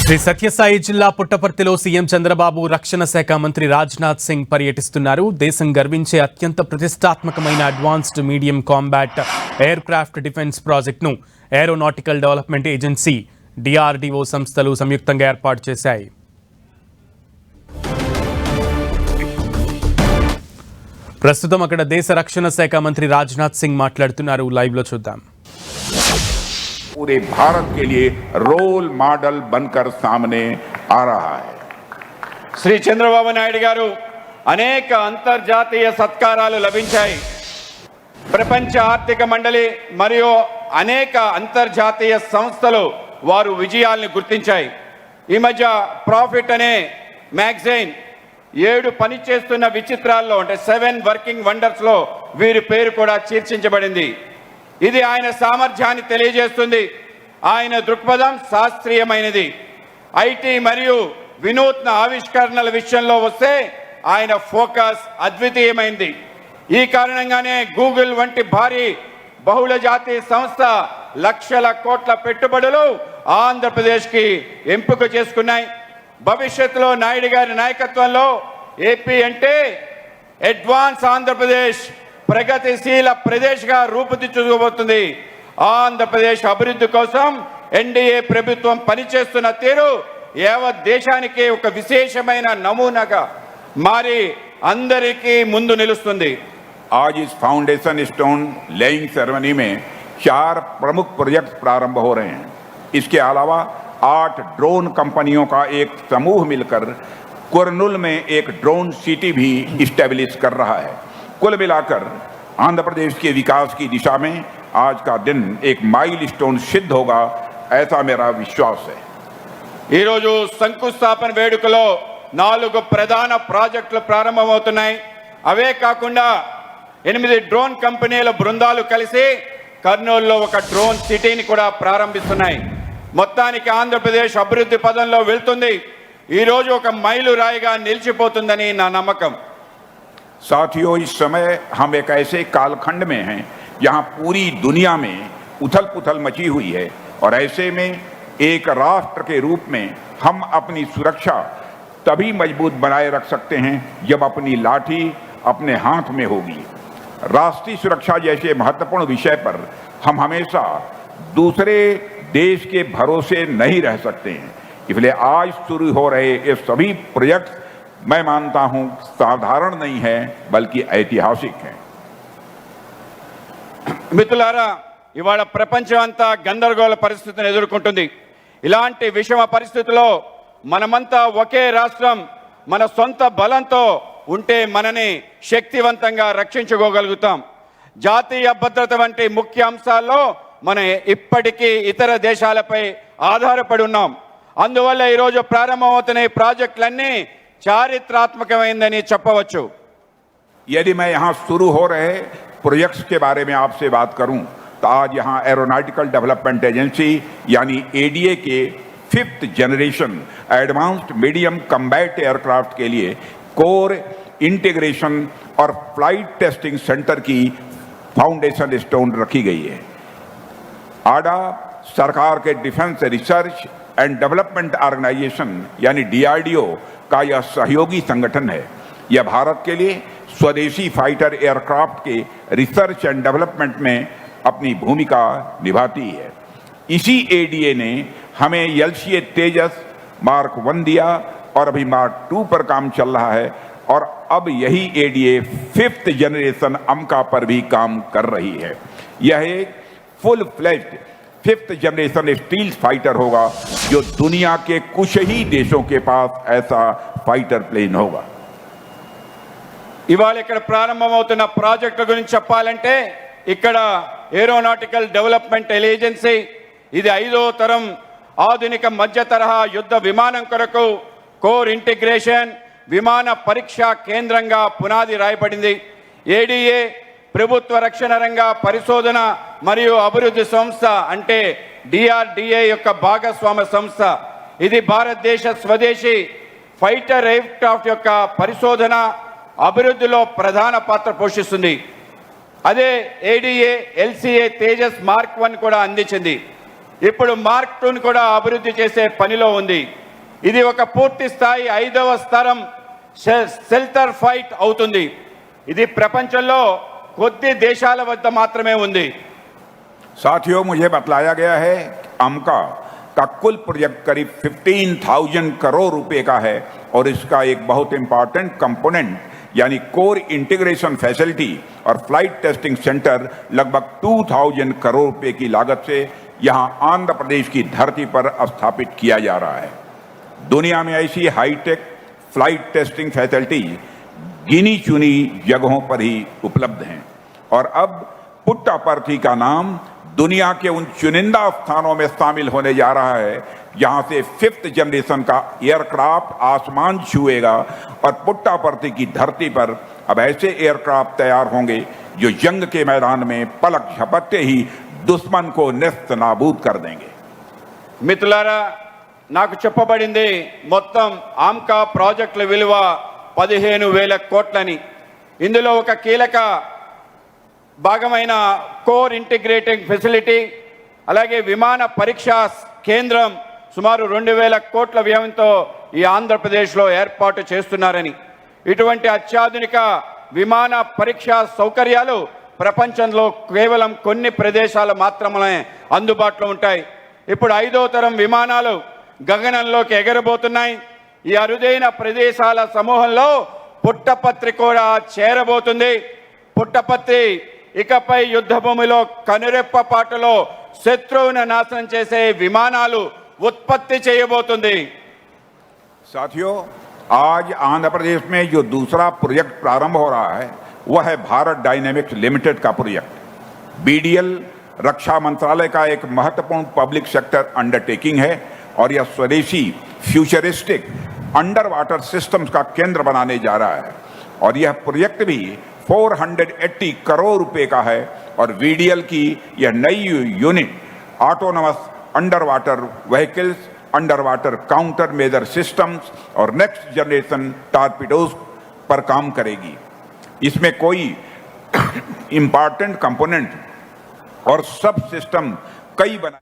శ్రీ సత్యసాయి జిల్లా పుట్టపర్తిలో సీఎం చంద్రబాబు రక్షణ శాఖ మంత్రి రాజ్నాథ్ సింగ్ పర్యటిస్తున్నారు. దేశం గర్వించే అత్యంత ప్రతిష్టాత్మకమైన advanced medium combat aircraft defence ప్రాజెక్టును ఏరోనాటికల్ డెవలప్మెంట్ ఏజెన్సీ డిఆర్డీఓ సంస్థలు సంయుక్తంగా ఏర్పాటు చేశాయి. ప్రస్తుతం అక్కడ దేశ రక్షణ శాఖ మంత్రి రాజ్నాథ్ సింగ్ మాట్లాడుతున్నారు. లైవ్ లో చూద్దాం. पूरे भारत के लिए रोल मॉडल बनकर सामने आ रहा है. శ్రీ చంద్రబాబు నాయుడు గారు అనేక అంతర్జాతీయ సత్కారాలు లభించాయి. ప్రపంచ ఆర్థిక మండలి మరియు అనేక అంతర్జాతీయ సంస్థలు వారు విజయాలను గుర్తించాయి. ఈ మధ్య ప్రాఫిట్ అనే మ్యాగజైన్ 7 పనిచేస్తున్న విచిత్రాల్లో అంటే 7 వర్కింగ్ వండర్స్ లో వీరి పేరు కూడా చర్చించబడింది. ఇది ఆయన సామర్థ్యాన్ని తెలియజేస్తుంది. ఆయన దృక్పథం శాస్త్రీయమైనది. ఐటీ మరియు వినూత్న ఆవిష్కరణల విషయంలో వస్తే ఆయన ఫోకస్ అద్వితీయమైంది. ఈ కారణంగానే గూగుల్ వంటి భారీ బహుళ జాతీయ సంస్థ లక్షల కోట్ల పెట్టుబడులు ఆంధ్రప్రదేశ్కి ఎంపిక చేసుకున్నాయి. భవిష్యత్తులో నాయుడు గారి నాయకత్వంలో ఏపీ అంటే అడ్వాన్స్ ఆంధ్రప్రదేశ్, ప్రగతిశీల ప్రదేశ్గా రూపుదిద్దుకోబోతుంది. ఆంధ్రప్రదేశ్ అభివృద్ధి కోసం ఎన్డీఏ ప్రభుత్వం పనిచేస్తున్న తీరు యావత్ దేశానికి ఒక విశేషమైన నమూనాగా మారి అందరికీ ముందు నిలుస్తుంది. आज इस फाउंडेशन स्टोन लेइंग सेरेमनी में 4 प्रमुख प्रोजेक्ट प्रारंभ हो रहे हैं. इसके अलावा 8 ड्रोन कंपनियों का एक समूह मिलकर कुरनूल में एक ड्रोन सिटी भी इस्टेब्लिश कर रहा है. कुल मिलाकर आंध्र प्रदेश के विकास की दिशा में आज का दिन एक माइलस्टोन सिद्ध होगा, ऐसा मेरा विश्वास है. ఈ రోజు శంకుస్థాపన వేడుకలో 4 ప్రధాన ప్రాజెక్టులు ప్రారంభమవుతున్నాయి. అవే కాకుండా 8 డ్రోన్ కంపెనీల బృందాలు కలిసి కర్నూలులో ఒక డ్రోన్ సిటీని కూడా ప్రారంభిస్తున్నాయి. మొత్తానికి ఆంధ్రప్రదేశ్ అభివృద్ధి పదంలో వెళ్తుంది. ఈ రోజు ఒక మైలురాయిగా నిలిచిపోతుందని నా నమ్మకం. साथियों, इस समय हम एक ऐसे कालखंड में हैं जहां पूरी दुनिया में उथल पुथल मची हुई है और ऐसे में एक राष्ट्र के रूप में हम अपनी सुरक्षा तभी मजबूत बनाए रख सकते हैं जब अपनी लाठी अपने हाथ में होगी. राष्ट्रीय सुरक्षा जैसे महत्वपूर्ण विषय पर हम हमेशा दूसरे देश के भरोसे नहीं रह सकते हैं. इसलिए आज शुरू हो रहे ये सभी प्रोजेक्ट मैं मानता हूं साधारण नहीं है बल्कि ऐतिहासिक है. మిత్రులారా, ఇవాళ ప్రపంచం అంతా గందరగోళ పరిస్థితిని ఎదుర్కొంటుంది. ఇలాంటి విషమ పరిస్థితుల్లో మనమంతా ఒకే రాష్ట్రం మన సొంత బలంతో ఉంటే మనని శక్తివంతంగా రక్షించుకోగలుగుతాం. జాతీయ భద్రత వంటి ముఖ్య అంశాల్లో మనం ఇప్పటికీ ఇతర దేశాలపై ఆధారపడి ఉన్నాం. అందువల్ల ఈరోజు ప్రారంభమవుతున్న ఈ ప్రాజెక్టులన్నీ చారిత్రాత్మకమైందని చెప్పవచ్చు. यदि मैं यहाँ शुरू हो रहे प्रोजेक्ट्स के बारे में आपसे बात करूं तो आज यहाँ एरोनॉटिकल डेवलपमेंट एजेंसी यानी एडीए के 5th generation advanced medium combat aircraft के लिए कोर इंटीग्रेशन और फ्लाइट टेस्टिंग सेंटर की फाउंडेशन स्टोन रखी गई है. आडा सरकार के defence research and development organisation यानी डीआरडीओ का यह सहयोगी संगठन है. यह भारत के लिए स्वदेशी फाइटर एयरक्राफ्ट के रिसर्च एंड डेवलपमेंट में अपनी भूमिका निभाती है. इसी एडीए ने हमें एलसीए तेजस मार्क 1 दिया और अभी मार्क 2 पर काम चल रहा है और अब यही एडीए 5th जनरेशन अमका पर भी काम कर रही है. यह एक full fledged 5th generation steel fighter होगा जो दुनिया के कुछ ही देशों के पास ऐसा फाइटर प्लेन होगा. ఇవాళ ఇక్కడ ప్రారంభమవుతున్న ప్రాజెక్టుల గురించి చెప్పాలంటే ఇక్కడ ఏరోనాటికల్ డెవలప్మెంట్ ఏజెన్సీ ఇది 5వ తరం ఆధునిక మధ్య తరహా యుద్ధ విమానం కొరకు కోర్ ఇంటిగ్రేషన్ విమాన పరీక్షా కేంద్రంగా పునాది రాయబడింది. ఏడీఏ ప్రభుత్వ రక్షణ రంగ పరిశోధన మరియు అభివృద్ధి సంస్థ అంటే డిఆర్డీఏ యొక్క భాగస్వామ్య సంస్థ. ఇది భారతదేశ స్వదేశీ ఫైటర్ ఎయిర్క్రాఫ్ట్ యొక్క పరిశోధన అభివృద్ధిలో ప్రధాన పాత్ర పోషిస్తుంది. అదే ఏడీఏ ఎల్సీఏ తేజస్ మార్క్ 1 కూడా అందించింది. ఇప్పుడు మార్క్ 2 కూడా అభివృద్ధి చేసే పనిలో ఉంది. ఇది ఒక పూర్తి స్థాయి 5వ స్తరం షెల్టర్ ఫైట్ అవుతుంది. ఇది ప్రపంచంలో కొద్ది దేశాల వద్ద మాత్రమే ఉంది. साथियों, मुझे बतलाया गया है अमका का कुल प्रोजेक्ट करीब 15,000 करोड़ रुपए का है और इसका एक बहुत इंपॉर्टेंट कंपोनेंट यानी कोर इंटीग्रेशन फैसिलिटी और फ्लाइट टेस्टिंग सेंटर लगभग 2,000 करोड़ रुपए की लागत से यहां आंध्र प्रदेश की धरती पर स्थापित किया जा रहा है. दुनिया में ऐसी हाईटेक फ्लाइट टेस्टिंग फैसिलिटी गिनी चुनी जगहों पर ही उपलब्ध हैं और अब पुट्टापर्थी का नाम दुनिया के उन चुनिंदा स्थानों में शामिल होने जा रहा है जहां से 5th जनरेशन का एयरक्राफ्ट आसमान छुएगा और पुट्टापर्थी की धरती पर अब ऐसे एयरक्राफ्ट तैयार होंगे जो जंग के मैदान में पलक झपकते ही दुश्मन को नेस्त नाबूद कर देंगे. మిత్రులారా, నాకు చెప్పబడింది మొత్తం ఆమ్కా ప్రాజెక్టుల విలువ 15,000 కోట్లని. ఇందులో ఒక కీలక భాగమైన కోర్ ఇంటిగ్రేటింగ్ ఫెసిలిటీ అలాగే విమాన పరీక్షా కేంద్రం సుమారు 2,000 కోట్ల వ్యయంతో ఈ ఆంధ్రప్రదేశ్లో ఏర్పాటు చేస్తున్నారని. ఇటువంటి అత్యాధునిక విమాన పరీక్షా సౌకర్యాలు ప్రపంచంలో కేవలం కొన్ని ప్రదేశాలు మాత్రమే అందుబాటులో ఉంటాయి. ఇప్పుడు 5వ తరం విమానాలు గగనంలోకి ఎగరబోతున్నాయి. ఈ అరుదైన ప్రదేశాల సమూహంలో పుట్టపర్తి కూడా చేరబోతుంది. పుట్టపర్తి ఇకపై యుద్ధ భూమిలో కనురెప్పపాటులో శత్రువును నాశనం చేసే విమానాలు ఉత్పత్తి చేయబోతుంది. साथियों, आज आंध्र प्रदेश में जो दूसरा प्रोजेक्ट प्रारंभ हो रहा है वह है भारत डायनेमिक्स लिमिटेड का प्रोजेक्ट. बीडीएल रक्षा मंत्रालय का एक महत्वपूर्ण पब्लिक सेक्टर अंडरटेकिंग है और यह स्वदेशी फ्यूचरिस्टिक अंडर वाटर सिस्टम्स का केंद्र बनाने जा रहा है और यह प्रोजेक्ट भी 480 करोड़ रुपए का है और वीडीएल की यह नई unit autonomous under water vehicles, under water counter measure systems और नेक्स्ट जनरेशन टॉर्पीडोज पर काम करेगी. इसमें कोई इंपॉर्टेंट कंपोनेंट और सब सिस्टम कई बना